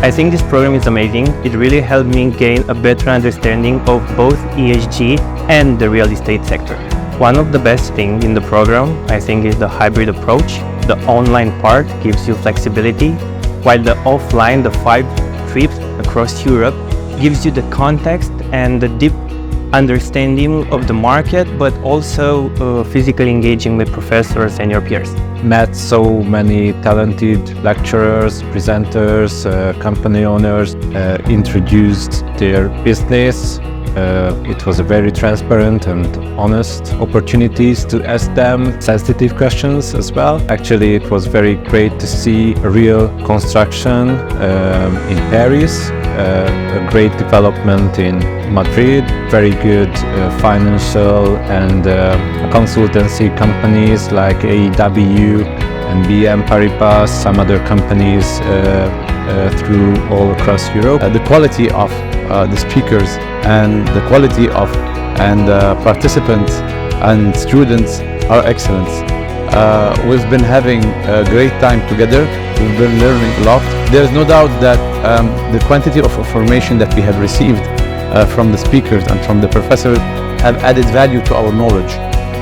I think this program is amazing. It really helped me gain a better understanding of both ESG and the real estate sector. One of the best things in the program, I think, is the hybrid approach. The online part gives you flexibility, while the offline, the 5 trips across Europe, gives you the context and the deep understanding of the market, but also physically engaging with professors and your peers. Met so many talented lecturers, presenters, company owners, introduced their business. It was a very transparent and honest opportunities to ask them sensitive questions as well. Actually, it was very great to see a real construction in Paris, a great development in Madrid, very good financial and consultancy companies like AEW and BM Paribas, some other companies through all across Europe. The quality of the speakers and the quality of participants and students are excellent. We've been having a great time together. We've been learning a lot. There's no doubt that the quantity of information that we have received from the speakers and from the professors have added value to our knowledge.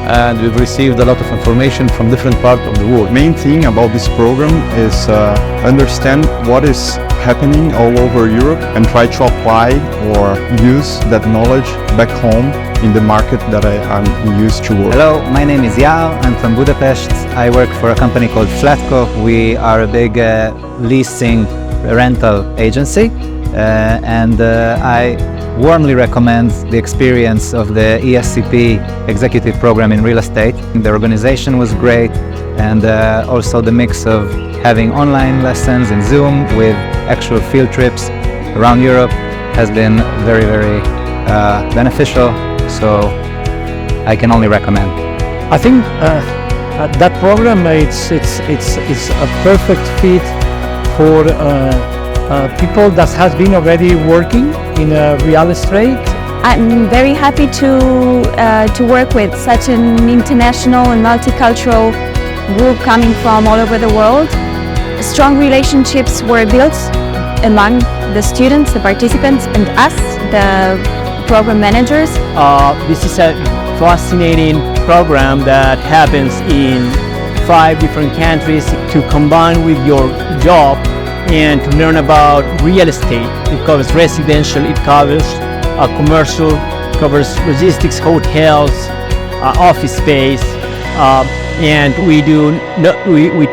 And we've received a lot of information from different parts of the world. Main thing about this program is understand what is happening all over Europe and try to apply or use that knowledge back home in the market that I'm used to work. Hello, my name is Yao. I'm from Budapest. I work for a company called Flatco. We are a big leasing rental agency, and I warmly recommend the experience of the ESCP executive program in real estate. The organization was great, and also the mix of having online lessons in Zoom with actual field trips around Europe has been very, very beneficial. So I can only recommend. I think that program it's a perfect fit for people that has been already working in real estate. I'm very happy to work with such an international and multicultural group coming from all over the world. Strong relationships were built among the students, the participants, and us, the program managers. This is a fascinating program that happens in 5 different countries to combine with your job and to learn about real estate. It covers residential, it covers commercial, covers logistics, hotels, office space, and we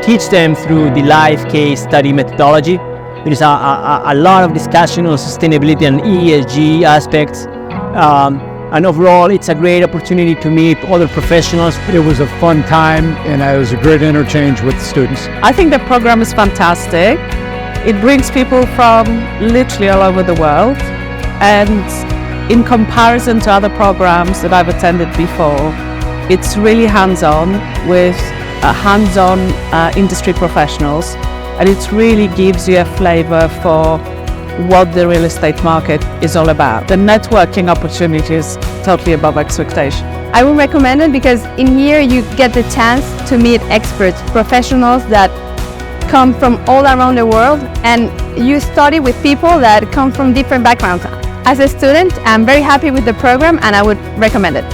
teach them through the live case study methodology. There is a lot of discussion on sustainability and ESG aspects, and overall it's a great opportunity to meet other professionals. It was a fun time and it was a great interchange with the students. I think the program is fantastic. It brings people from literally all over the world, and in comparison to other programs that I've attended before, it's really hands-on with hands-on industry professionals, and it really gives you a flavor for what the real estate market is all about. The networking opportunity is totally above expectation. I would recommend it because in here you get the chance to meet experts, professionals that come from all around the world, and you study with people that come from different backgrounds. As a student, I'm very happy with the program and I would recommend it.